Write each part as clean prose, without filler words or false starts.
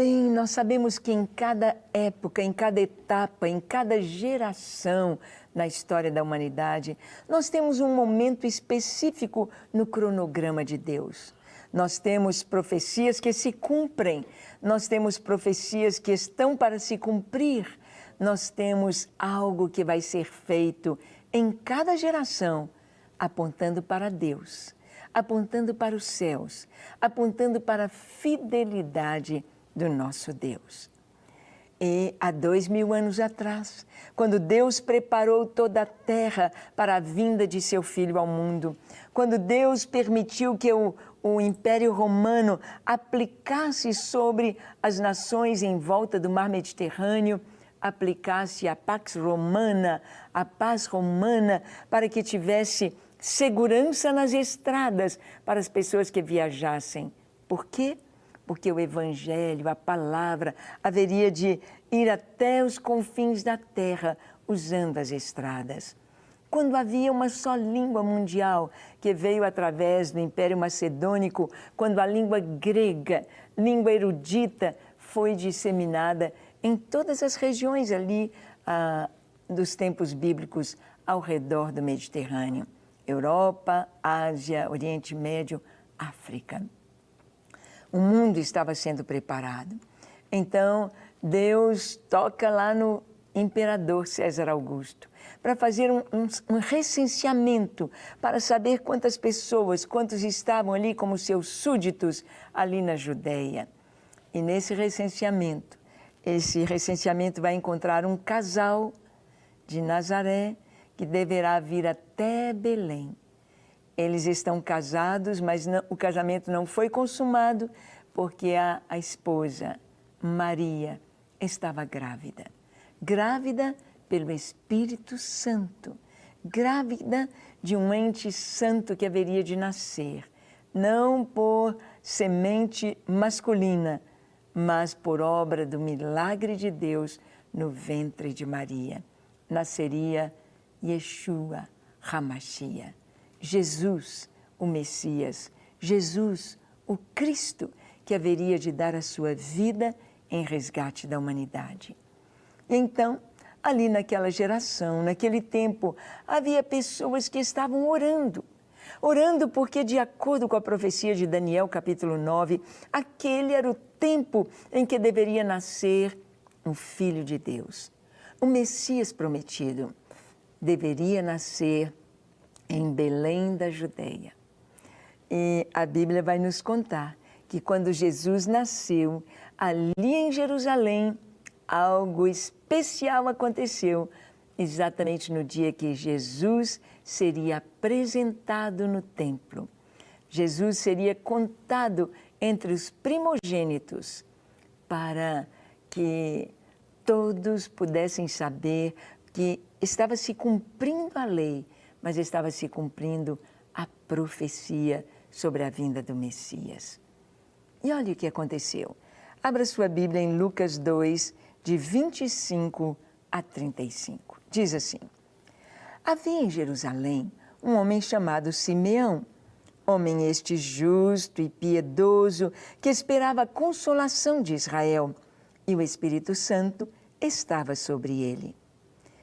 Bem, nós sabemos que em cada época, em cada etapa, em cada geração na história da humanidade, nós temos um momento específico no cronograma de Deus. Nós temos profecias que se cumprem, nós temos profecias que estão para se cumprir, nós temos algo que vai ser feito em cada geração, apontando para Deus, apontando para os céus, apontando para a fidelidade do nosso Deus. E há 2000 anos atrás, quando Deus preparou toda a terra para a vinda de seu Filho ao mundo, quando Deus permitiu que o Império Romano aplicasse sobre as nações em volta do mar Mediterrâneo, aplicasse a Pax Romana, a paz romana, para que tivesse segurança nas estradas para as pessoas que viajassem. Por quê? Porque o Evangelho, a palavra, haveria de ir até os confins da terra usando as estradas. Quando havia uma só língua mundial que veio através do Império Macedônico, quando a língua grega, língua erudita, foi disseminada em todas as regiões ali dos tempos bíblicos ao redor do Mediterrâneo. Europa, Ásia, Oriente Médio, África. O mundo estava sendo preparado. Então, Deus toca lá no imperador César Augusto para fazer um recenseamento, para saber quantas pessoas, quantos estavam ali como seus súditos ali na Judéia. E nesse recenseamento, esse recenseamento vai encontrar um casal de Nazaré que deverá vir até Belém. Eles estão casados, mas o casamento não foi consumado porque a esposa, Maria, estava grávida. Grávida pelo Espírito Santo. Grávida de um ente santo que haveria de nascer. Não por semente masculina, mas por obra do milagre de Deus no ventre de Maria. Nasceria Yeshua HaMashiach. Jesus, o Messias, Jesus, o Cristo, que haveria de dar a sua vida em resgate da humanidade. E então, ali naquela geração, naquele tempo, havia pessoas que estavam orando. Orando porque, de acordo com a profecia de Daniel, capítulo 9, aquele era o tempo em que deveria nascer o Filho de Deus. O Messias prometido deveria nascer em Belém da Judeia. E a Bíblia vai nos contar que quando Jesus nasceu, ali em Jerusalém, algo especial aconteceu, exatamente no dia que Jesus seria apresentado no templo. Jesus seria contado entre os primogênitos para que todos pudessem saber que estava se cumprindo a lei, mas estava se cumprindo a profecia sobre a vinda do Messias. E olha o que aconteceu. Abra sua Bíblia em Lucas 2, de 25 a 35. Diz assim: havia em Jerusalém um homem chamado Simeão, homem este justo e piedoso, que esperava a consolação de Israel, e o Espírito Santo estava sobre ele.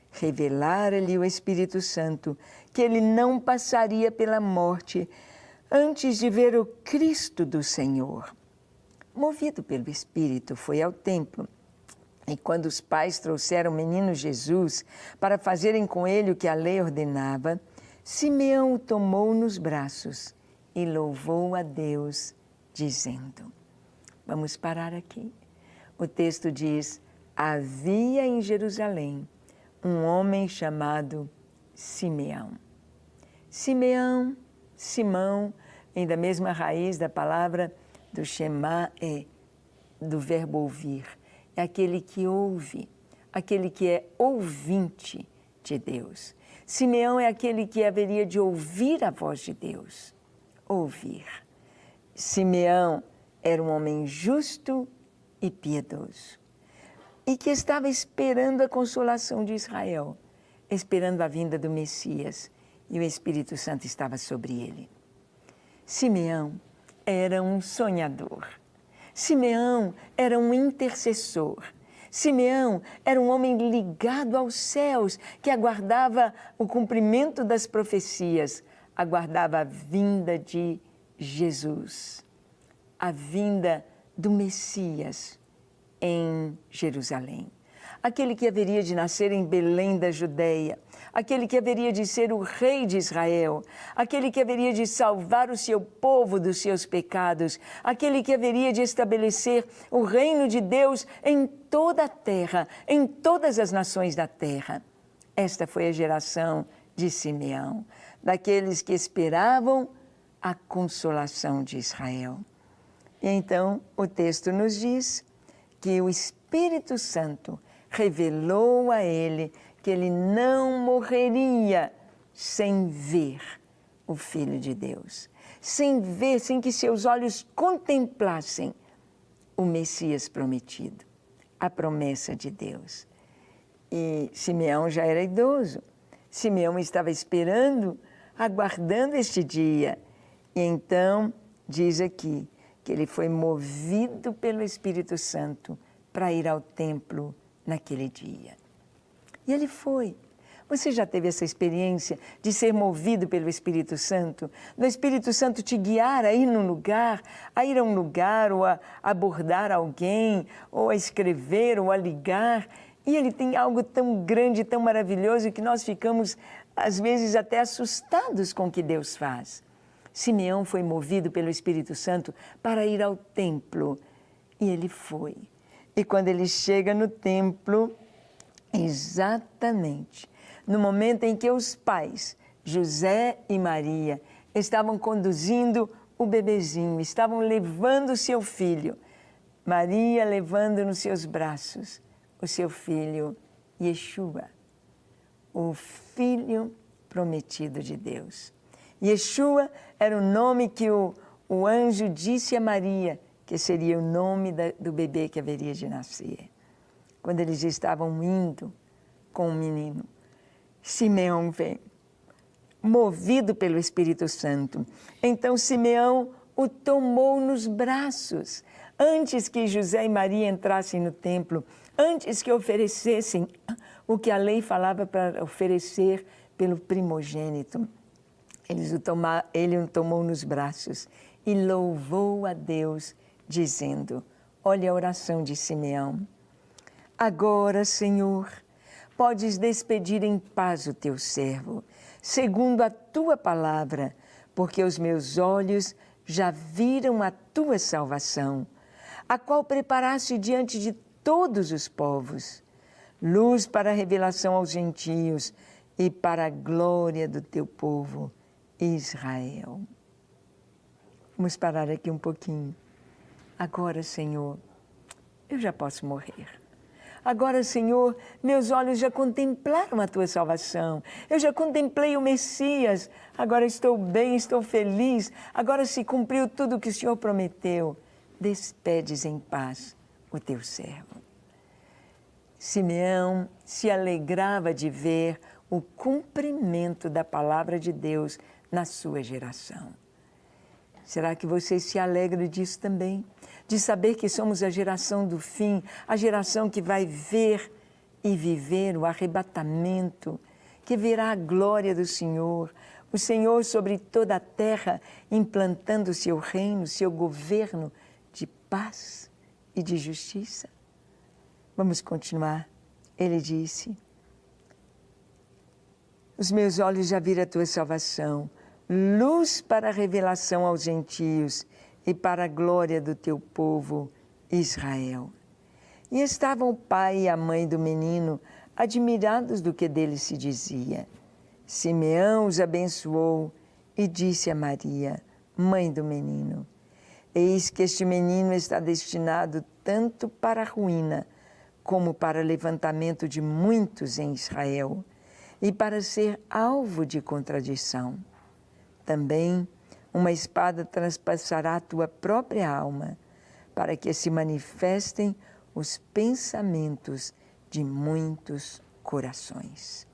Revelara-lhe o Espírito Santo que ele não passaria pela morte antes de ver o Cristo do Senhor. Movido pelo Espírito, foi ao templo. E quando os pais trouxeram o menino Jesus para fazerem com ele o que a lei ordenava, Simeão o tomou nos braços e louvou a Deus, dizendo... Vamos parar aqui. O texto diz: havia em Jerusalém um homem chamado Simeão. Simeão, Simão, vem da mesma raiz da palavra do Shema, do verbo ouvir. É aquele que ouve, aquele que é ouvinte de Deus. Simeão é aquele que haveria de ouvir a voz de Deus. Ouvir. Simeão era um homem justo e piedoso, e que estava esperando a consolação de Israel, esperando a vinda do Messias, e o Espírito Santo estava sobre ele. Simeão era um sonhador. Simeão era um intercessor. Simeão era um homem ligado aos céus, que aguardava o cumprimento das profecias, aguardava a vinda de Jesus, a vinda do Messias em Jerusalém. Aquele que haveria de nascer em Belém da Judeia, aquele que haveria de ser o rei de Israel, aquele que haveria de salvar o seu povo dos seus pecados, aquele que haveria de estabelecer o reino de Deus em toda a terra, em todas as nações da terra. Esta foi a geração de Simeão, daqueles que esperavam a consolação de Israel. E então o texto nos diz que o Espírito Santo revelou a ele que ele não morreria sem ver o Filho de Deus, sem ver, sem que seus olhos contemplassem o Messias prometido, a promessa de Deus. E Simeão já era idoso. Simeão estava esperando, aguardando este dia. E então, diz aqui, que ele foi movido pelo Espírito Santo para ir ao templo naquele dia. E ele foi. Você já teve essa experiência de ser movido pelo Espírito Santo? Do Espírito Santo te guiar a ir num lugar, a ir a um lugar, ou a abordar alguém, ou a escrever, ou a ligar. E ele tem algo tão grande, tão maravilhoso, que nós ficamos, às vezes, até assustados com o que Deus faz. Simeão foi movido pelo Espírito Santo para ir ao templo. E ele foi. E quando ele chega no templo, exatamente no momento em que os pais, José e Maria, estavam conduzindo o bebezinho, estavam levando o seu filho, Maria levando nos seus braços o seu filho Yeshua, o filho prometido de Deus. Yeshua era o nome que o anjo disse a Maria, que seria o nome do bebê que haveria de nascer. Quando eles estavam indo com o menino, Simeão vem, movido pelo Espírito Santo. Então Simeão o tomou nos braços, antes que José e Maria entrassem no templo, antes que oferecessem o que a lei falava para oferecer pelo primogênito. Ele o tomou nos braços e louvou a Deus, dizendo, olha a oração de Simeão. Agora, Senhor, podes despedir em paz o teu servo, segundo a tua palavra, porque os meus olhos já viram a tua salvação, a qual preparaste diante de todos os povos, luz para a revelação aos gentios e para a glória do teu povo, Israel. Vamos parar aqui um pouquinho. Agora, Senhor, eu já posso morrer. Agora, Senhor, meus olhos já contemplaram a tua salvação. Eu já contemplei o Messias. Agora estou bem, estou feliz. Agora se cumpriu tudo o que o Senhor prometeu. Despedes em paz o teu servo. Simeão se alegrava de ver o cumprimento da palavra de Deus na sua geração. Será que você se alegra disso também? De saber que somos a geração do fim, a geração que vai ver e viver o arrebatamento, que verá a glória do Senhor, o Senhor sobre toda a terra, implantando o seu reino, o seu governo de paz e de justiça? Vamos continuar. Ele disse, os meus olhos já viram a tua salvação, luz para a revelação aos gentios e para a glória do teu povo, Israel. E estavam o pai e a mãe do menino admirados do que dele se dizia. Simeão os abençoou e disse a Maria, mãe do menino, eis que este menino está destinado tanto para a ruína como para levantamento de muitos em Israel e para ser alvo de contradição. Também uma espada transpassará a tua própria alma, para que se manifestem os pensamentos de muitos corações.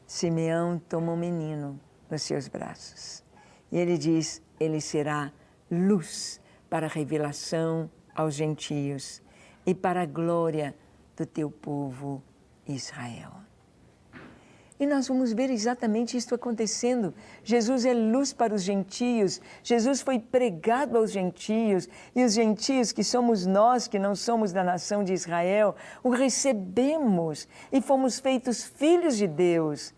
Simeão toma o menino nos seus braços e ele diz, ele será luz para a revelação aos gentios e para a glória do teu povo Israel. E nós vamos ver exatamente isso acontecendo. Jesus é luz para os gentios, Jesus foi pregado aos gentios, e os gentios, que somos nós, que não somos da nação de Israel, o recebemos e fomos feitos filhos de Deus.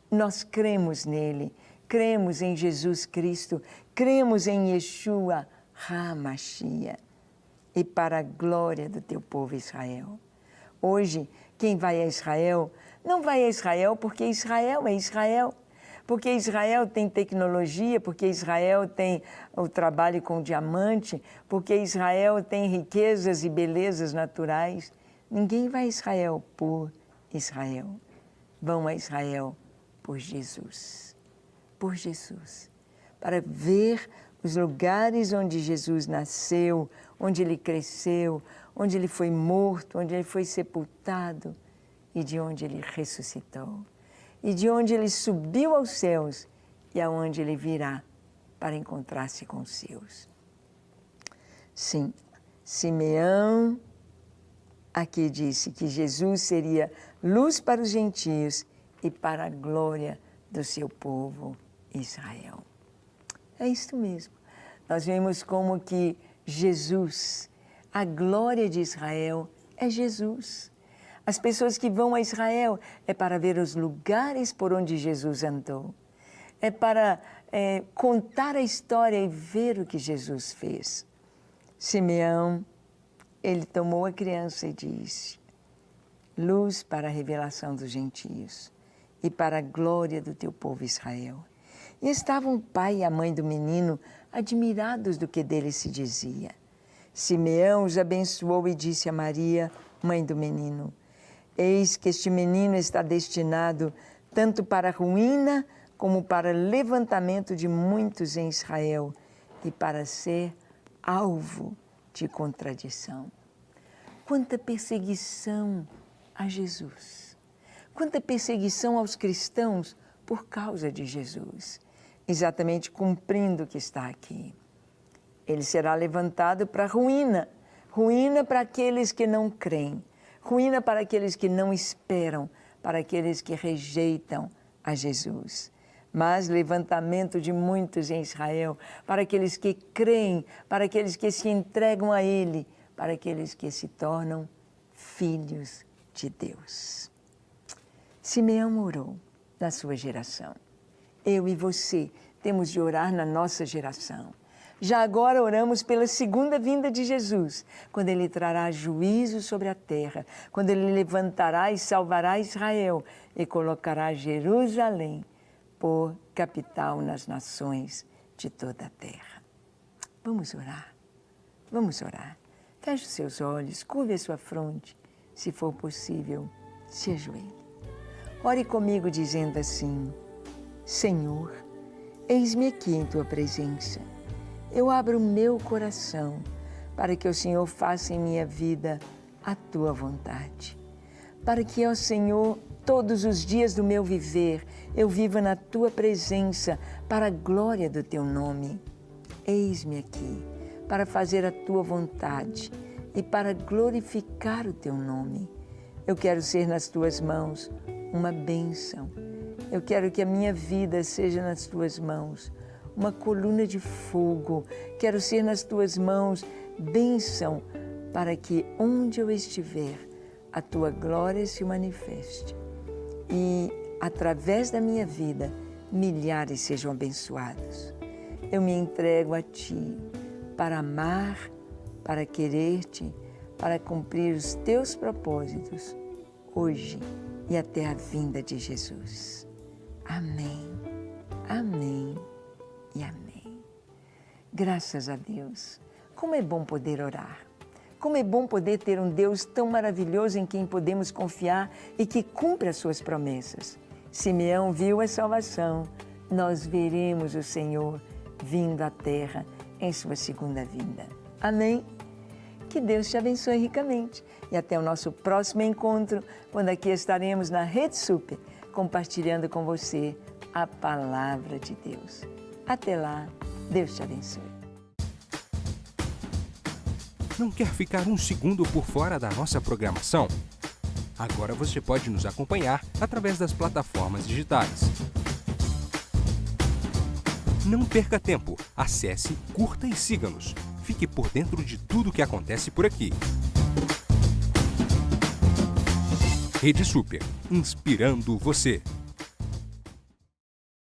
Nós cremos nele, cremos em Jesus Cristo, cremos em Yeshua HaMashiach, e para a glória do teu povo Israel. Hoje, quem vai a Israel, não vai a Israel porque Israel é Israel, porque Israel tem tecnologia, porque Israel tem o trabalho com diamante, porque Israel tem riquezas e belezas naturais. Ninguém vai a Israel por Israel. Vão a Israel por Jesus. Por Jesus. Para ver os lugares onde Jesus nasceu, onde ele cresceu, onde ele foi morto, onde ele foi sepultado e de onde ele ressuscitou. E de onde ele subiu aos céus e aonde ele virá para encontrar-se com os seus. Sim, Simeão aqui disse que Jesus seria luz para os gentios e para a glória do seu povo Israel. É isto mesmo. Nós vemos como que Jesus, a glória de Israel, é Jesus. As pessoas que vão a Israel é para ver os lugares por onde Jesus andou. É para contar a história e ver o que Jesus fez. Simeão, ele tomou a criança e disse: luz para a revelação dos gentios e para a glória do teu povo Israel. E estavam o pai e a mãe do menino admirados do que dele se dizia. Simeão os abençoou e disse a Maria, mãe do menino: eis que este menino está destinado tanto para a ruína como para levantamento de muitos em Israel e para ser alvo de contradição. Quanta perseguição a Jesus! Quanta perseguição aos cristãos por causa de Jesus! Exatamente cumprindo o que está aqui. Ele será levantado para a ruína, ruína para aqueles que não creem, ruína para aqueles que não esperam, para aqueles que rejeitam a Jesus. Mas levantamento de muitos em Israel, para aqueles que creem, para aqueles que se entregam a Ele, para aqueles que se tornam filhos de Deus. Simeão orou na sua geração. Eu e você temos de orar na nossa geração. Já agora oramos pela segunda vinda de Jesus, quando Ele trará juízo sobre a terra, quando Ele levantará e salvará Israel e colocará Jerusalém por capital nas nações de toda a terra. Vamos orar, vamos orar. Feche os seus olhos, curve a sua fronte, se for possível, se ajoelhe. Ore comigo dizendo assim: Senhor, eis-me aqui em Tua presença. Eu abro o meu coração para que o Senhor faça em minha vida a Tua vontade. Para que, ó Senhor, todos os dias do meu viver, eu viva na Tua presença para a glória do Teu nome. Eis-me aqui para fazer a Tua vontade e para glorificar o Teu nome. Eu quero ser nas Tuas mãos uma bênção. Eu quero que a minha vida seja nas Tuas mãos uma coluna de fogo. Quero ser nas Tuas mãos bênção para que onde eu estiver, a Tua glória se manifeste. E através da minha vida, milhares sejam abençoados. Eu me entrego a Ti para amar, para querer-Te, para cumprir os Teus propósitos, hoje e até a vinda de Jesus. Amém, amém e amém. Graças a Deus. Como é bom poder orar. Como é bom poder ter um Deus tão maravilhoso em quem podemos confiar e que cumpre as suas promessas. Simeão viu a salvação. Nós veremos o Senhor vindo à terra em sua segunda vinda. Amém? Que Deus te abençoe ricamente. E até o nosso próximo encontro, quando aqui estaremos na Rede Super, compartilhando com você a Palavra de Deus. Até lá, Deus te abençoe. Não quer ficar um segundo por fora da nossa programação? Agora você pode nos acompanhar através das plataformas digitais. Não perca tempo. Acesse, curta e siga-nos. Fique por dentro de tudo o que acontece por aqui. Rede Super, inspirando você.